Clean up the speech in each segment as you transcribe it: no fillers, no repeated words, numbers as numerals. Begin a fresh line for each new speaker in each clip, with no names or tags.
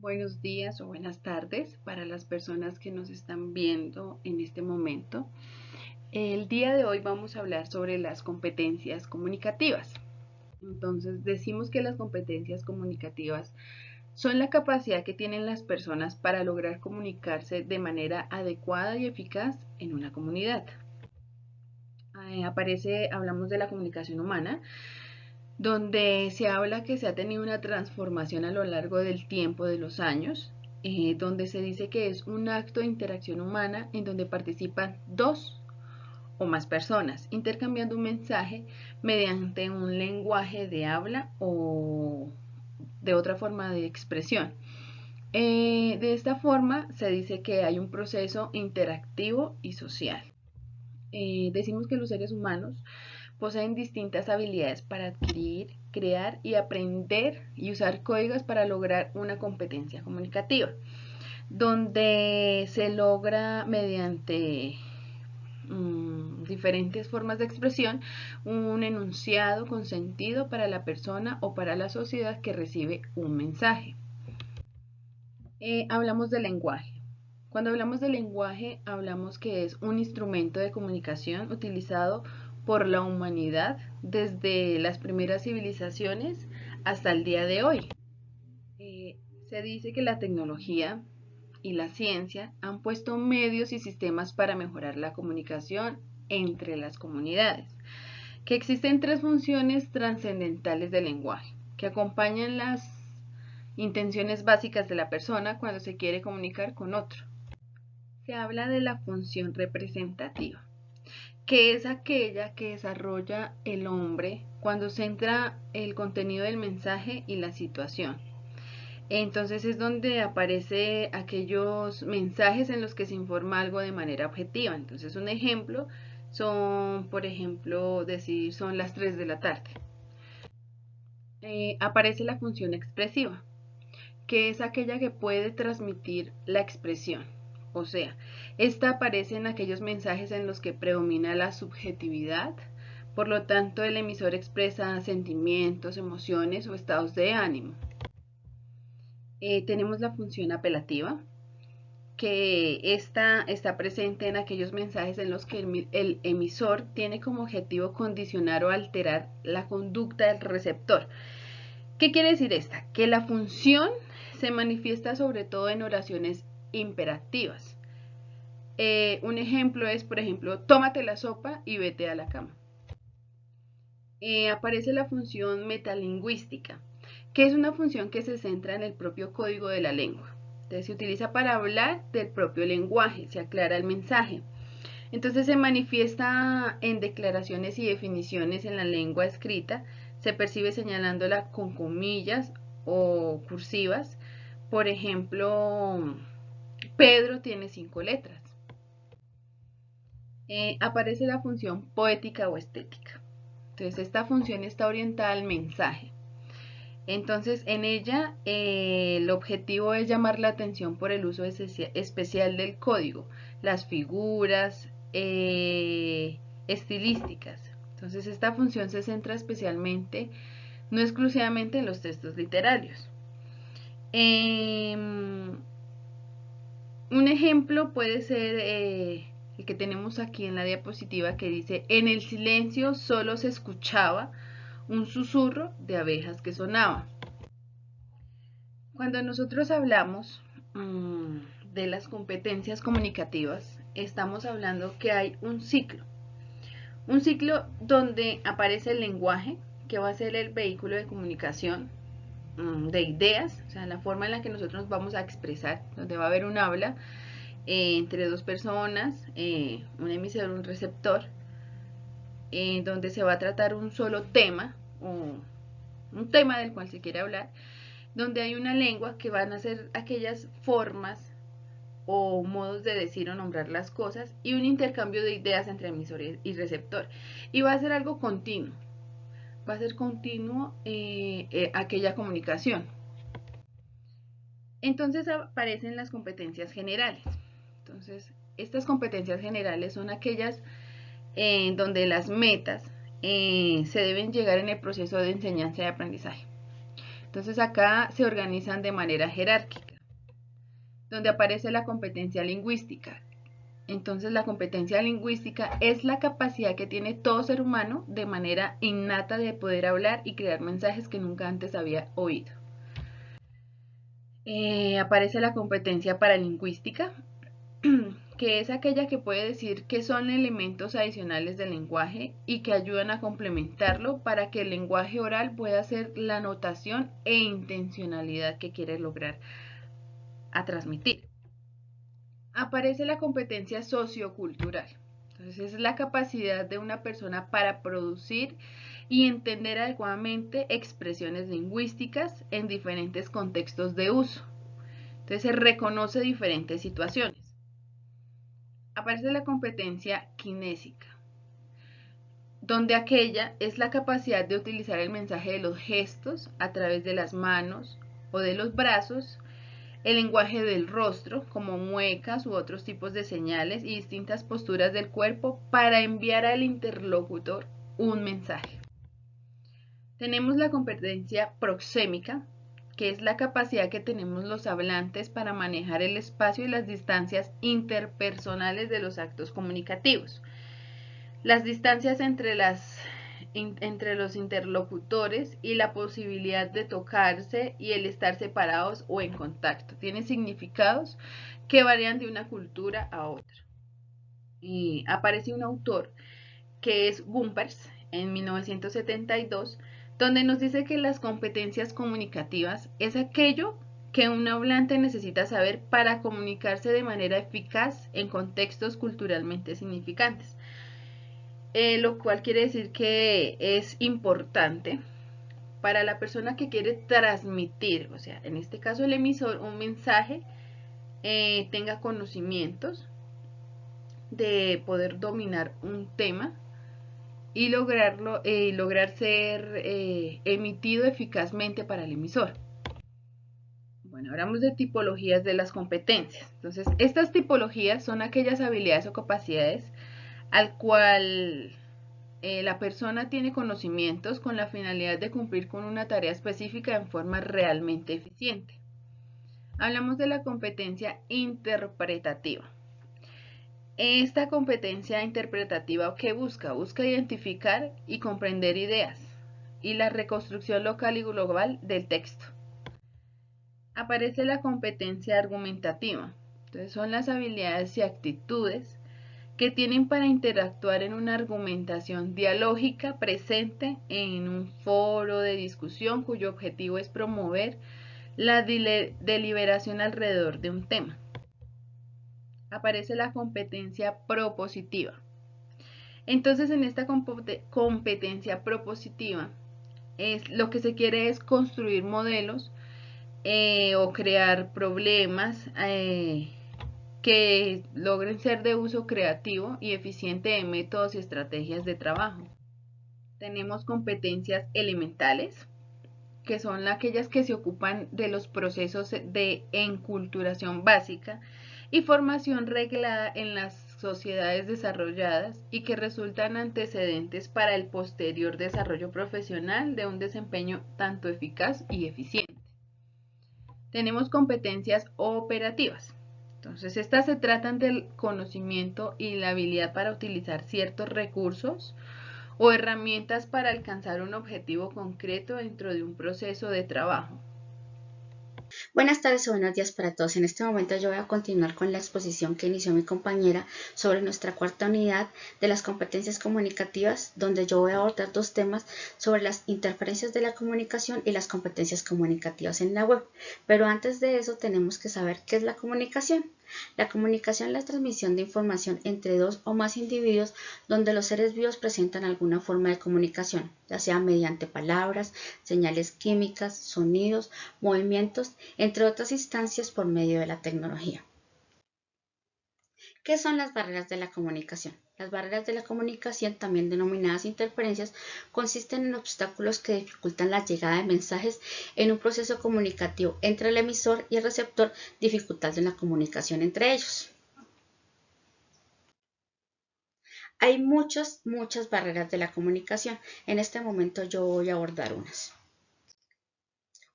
Buenos días o buenas tardes para las personas que nos están viendo en este momento. El día de hoy vamos a hablar sobre las competencias comunicativas. Entonces, decimos que las competencias comunicativas son la capacidad que tienen las personas para lograr comunicarse de manera adecuada y eficaz en una comunidad. Hablamos de la comunicación humana, donde se habla que se ha tenido una transformación a lo largo del tiempo, de los años, donde se dice que es un acto de interacción humana en donde participan dos o más personas, intercambiando un mensaje mediante un lenguaje de habla o de otra forma de expresión. De esta forma se dice que hay un proceso interactivo y social. Decimos que los seres humanos poseen distintas habilidades para adquirir, crear y aprender y usar códigos para lograr una competencia comunicativa, donde se logra mediante diferentes formas de expresión un enunciado con sentido para la persona o para la sociedad que recibe un mensaje. Hablamos del lenguaje. Cuando hablamos de lenguaje, hablamos que es un instrumento de comunicación utilizado por la humanidad desde las primeras civilizaciones hasta el día de hoy. Se dice que la tecnología y la ciencia han puesto medios y sistemas para mejorar la comunicación entre las comunidades, que existen tres funciones trascendentales del lenguaje, que acompañan las intenciones básicas de la persona cuando se quiere comunicar con otro. Se habla de la función representativa, que es aquella que desarrolla el hombre cuando centra el contenido del mensaje y la situación. Entonces es donde aparece aquellos mensajes en los que se informa algo de manera objetiva. Entonces un ejemplo son, por ejemplo, decir son las 3 de la tarde. Aparece la función expresiva, que es aquella que puede transmitir la expresión. O sea, esta aparece en aquellos mensajes en los que predomina la subjetividad, por lo tanto el emisor expresa sentimientos, emociones o estados de ánimo. Tenemos la función apelativa, que está presente en aquellos mensajes en los que el emisor tiene como objetivo condicionar o alterar la conducta del receptor. ¿Qué quiere decir esta? Que la función se manifiesta sobre todo en oraciones imperativas. Un ejemplo es, por ejemplo, tómate la sopa y vete a la cama. Aparece la función metalingüística, que es una función que se centra en el propio código de la lengua. Entonces se utiliza para hablar del propio lenguaje, se aclara el mensaje. Entonces se manifiesta en declaraciones y definiciones en la lengua escrita, se percibe señalándola con comillas o cursivas. Por ejemplo, Pedro tiene 5 letras. Aparece la función poética o estética. Entonces esta función está orientada al mensaje. Entonces en ella el objetivo es llamar la atención por el uso especial del código, las figuras estilísticas. Entonces esta función se centra especialmente, no exclusivamente en los textos literarios. Un ejemplo puede ser el que tenemos aquí en la diapositiva, que dice: en el silencio solo se escuchaba un susurro de abejas que sonaba. Cuando nosotros hablamos de las competencias comunicativas, estamos hablando que hay un ciclo donde aparece el lenguaje, que va a ser el vehículo de comunicación de ideas, o sea, la forma en la que nosotros nos vamos a expresar, donde va a haber un habla entre dos personas, un emisor y un receptor, donde se va a tratar un solo tema, o un tema del cual se quiere hablar, donde hay una lengua que van a ser aquellas formas o modos de decir o nombrar las cosas, y un intercambio de ideas entre emisor y receptor. Y va a ser algo continuo, va a ser continuo aquella comunicación. Entonces aparecen las competencias generales. Entonces, estas competencias generales son aquellas donde las metas se deben llegar en el proceso de enseñanza y aprendizaje. Entonces acá se organizan de manera jerárquica. donde aparece la competencia lingüística. Entonces, la competencia lingüística es la capacidad que tiene todo ser humano de manera innata de poder hablar y crear mensajes que nunca antes había oído. Aparece la competencia paralingüística, que es aquella que puede decir que son elementos adicionales del lenguaje y que ayudan a complementarlo para que el lenguaje oral pueda ser la notación e intencionalidad que quiere lograr a transmitir. Aparece la competencia sociocultural. Entonces es la capacidad de una persona para producir y entender adecuadamente expresiones lingüísticas en diferentes contextos de uso. Entonces se reconoce diferentes situaciones. Aparece la competencia kinésica, donde aquella es la capacidad de utilizar el mensaje de los gestos a través de las manos o de los brazos, el lenguaje del rostro, como muecas u otros tipos de señales y distintas posturas del cuerpo para enviar al interlocutor un mensaje. Tenemos la competencia proxémica, que es la capacidad que tenemos los hablantes para manejar el espacio y las distancias interpersonales de los actos comunicativos. Las distancias entre los interlocutores y la posibilidad de tocarse y el estar separados o en contacto. Tiene significados que varían de una cultura a otra. Y aparece un autor que es Gumpers en 1972, donde nos dice que las competencias comunicativas es aquello que un hablante necesita saber para comunicarse de manera eficaz en contextos culturalmente significantes. Lo cual quiere decir que es importante para la persona que quiere transmitir, o sea, en este caso el emisor, un mensaje, tenga conocimientos de poder dominar un tema y lograr ser emitido eficazmente para el emisor. Bueno, hablamos de tipologías de las competencias. Entonces, estas tipologías son aquellas habilidades o capacidades al cual la persona tiene conocimientos con la finalidad de cumplir con una tarea específica en forma realmente eficiente. Hablamos de la competencia interpretativa. Esta competencia interpretativa, ¿qué busca? Busca identificar y comprender ideas y la reconstrucción local y global del texto. Aparece la competencia argumentativa. Entonces son las habilidades y actitudes que tienen para interactuar en una argumentación dialógica presente en un foro de discusión cuyo objetivo es promover la deliberación alrededor de un tema. Aparece la competencia propositiva. Entonces, en esta competencia propositiva, lo que se quiere es construir modelos o crear problemas que logren ser de uso creativo y eficiente de métodos y estrategias de trabajo. Tenemos competencias elementales, que son aquellas que se ocupan de los procesos de enculturación básica y formación reglada en las sociedades desarrolladas y que resultan antecedentes para el posterior desarrollo profesional de un desempeño tanto eficaz y eficiente. Tenemos competencias operativas. Entonces, estas se tratan del conocimiento y la habilidad para utilizar ciertos recursos o herramientas para alcanzar un objetivo concreto dentro de un proceso de trabajo.
Buenas tardes o buenos días para todos. En este momento yo voy a continuar con la exposición que inició mi compañera sobre nuestra cuarta unidad de las competencias comunicativas, donde yo voy a abordar dos temas sobre las interferencias de la comunicación y las competencias comunicativas en la web. Pero antes de eso tenemos que saber qué es la comunicación. La comunicación es la transmisión de información entre dos o más individuos donde los seres vivos presentan alguna forma de comunicación, ya sea mediante palabras, señales químicas, sonidos, movimientos, entre otras instancias por medio de la tecnología. ¿Qué son las barreras de la comunicación? Las barreras de la comunicación, también denominadas interferencias, consisten en obstáculos que dificultan la llegada de mensajes en un proceso comunicativo entre el emisor y el receptor, dificultando la comunicación entre ellos. Hay muchas barreras de la comunicación. En este momento yo voy a abordar unas.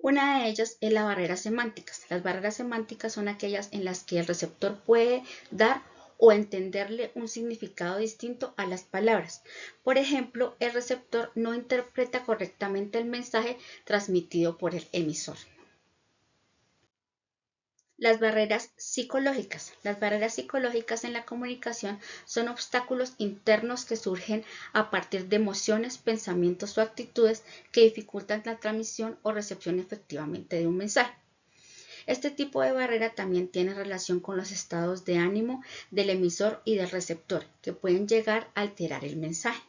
Una de ellas es las barreras semánticas. Las barreras semánticas son aquellas en las que el receptor puede dar o entenderle un significado distinto a las palabras. Por ejemplo, el receptor no interpreta correctamente el mensaje transmitido por el emisor. Las barreras psicológicas. Las barreras psicológicas en la comunicación son obstáculos internos que surgen a partir de emociones, pensamientos o actitudes que dificultan la transmisión o recepción efectivamente de un mensaje. Este tipo de barrera también tiene relación con los estados de ánimo del emisor y del receptor, que pueden llegar a alterar el mensaje.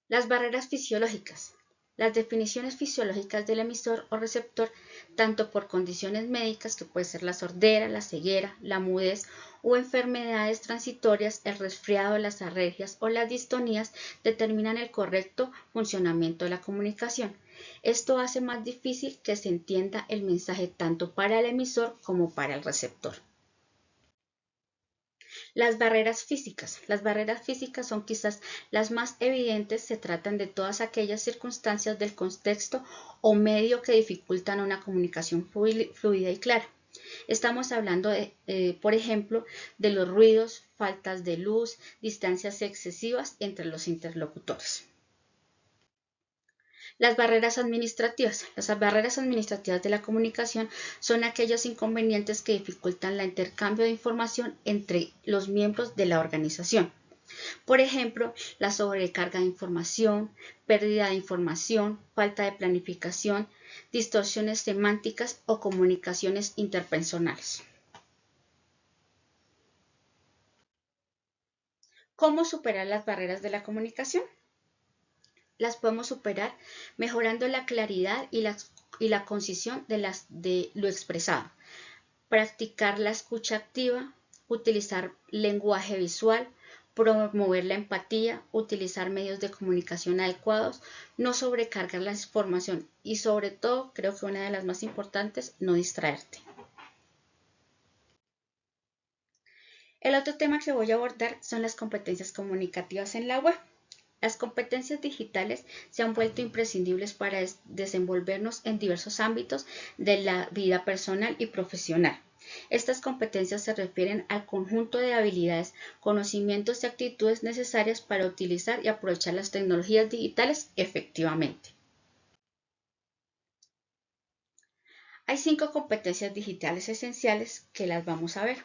Las barreras fisiológicas. Las definiciones fisiológicas del emisor o receptor, tanto por condiciones médicas, que puede ser la sordera, la ceguera, la mudez, o enfermedades transitorias, el resfriado, las alergias o las distonías, determinan el correcto funcionamiento de la comunicación. Esto hace más difícil que se entienda el mensaje tanto para el emisor como para el receptor. Las barreras físicas. Las barreras físicas son quizás las más evidentes. Se tratan de todas aquellas circunstancias del contexto o medio que dificultan una comunicación fluida y clara. Estamos hablando, por ejemplo, de los ruidos, faltas de luz, distancias excesivas entre los interlocutores. Las barreras administrativas. Las barreras administrativas de la comunicación son aquellos inconvenientes que dificultan el intercambio de información entre los miembros de la organización. Por ejemplo, la sobrecarga de información, pérdida de información, falta de planificación, distorsiones semánticas o comunicaciones interpersonales. ¿Cómo superar las barreras de la comunicación? Las podemos superar mejorando la claridad y la concisión de lo expresado. Practicar la escucha activa, utilizar lenguaje visual, promover la empatía, utilizar medios de comunicación adecuados, no sobrecargar la información y sobre todo, creo que una de las más importantes, no distraerte. El otro tema que voy a abordar son las competencias comunicativas en la web. Las competencias digitales se han vuelto imprescindibles para desenvolvernos en diversos ámbitos de la vida personal y profesional. Estas competencias se refieren al conjunto de habilidades, conocimientos y actitudes necesarias para utilizar y aprovechar las tecnologías digitales efectivamente. Hay 5 competencias digitales esenciales que las vamos a ver.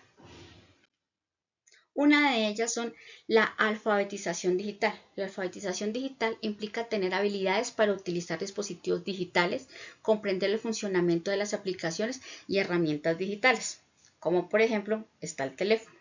Una de ellas son la alfabetización digital. La alfabetización digital implica tener habilidades para utilizar dispositivos digitales, comprender el funcionamiento de las aplicaciones y herramientas digitales, como por ejemplo está el teléfono.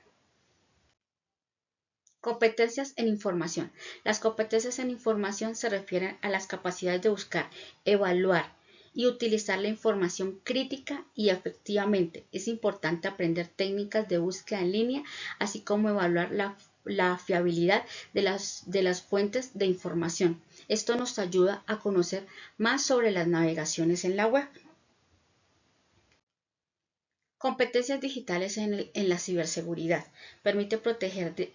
Competencias en información. Las competencias en información se refieren a las capacidades de buscar, evaluar y utilizar la información crítica y efectivamente. Es importante aprender técnicas de búsqueda en línea, así como evaluar la fiabilidad de las fuentes de información. Esto nos ayuda a conocer más sobre las navegaciones en la web. Competencias digitales en la ciberseguridad. Permite proteger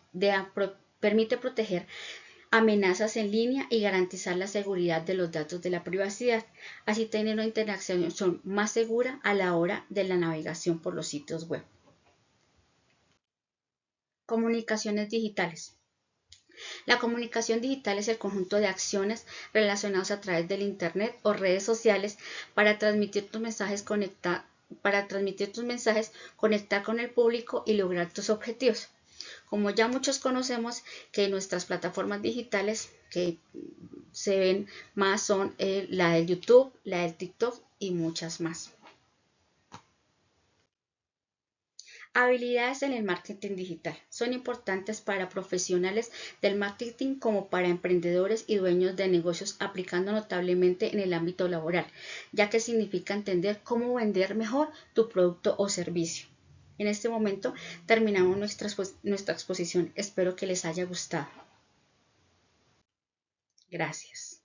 amenazas en línea y garantizar la seguridad de los datos de la privacidad, así tener una interacción más segura a la hora de la navegación por los sitios web. Comunicaciones digitales. La comunicación digital es el conjunto de acciones relacionadas a través del Internet o redes sociales para transmitir tus mensajes, conectar con el público y lograr tus objetivos. Como ya muchos conocemos que nuestras plataformas digitales que se ven más son la del YouTube, la del TikTok y muchas más. Habilidades en el marketing digital. Son importantes para profesionales del marketing como para emprendedores y dueños de negocios, aplicando notablemente en el ámbito laboral, ya que significa entender cómo vender mejor tu producto o servicio. En este momento terminamos nuestra exposición. Espero que les haya gustado. Gracias.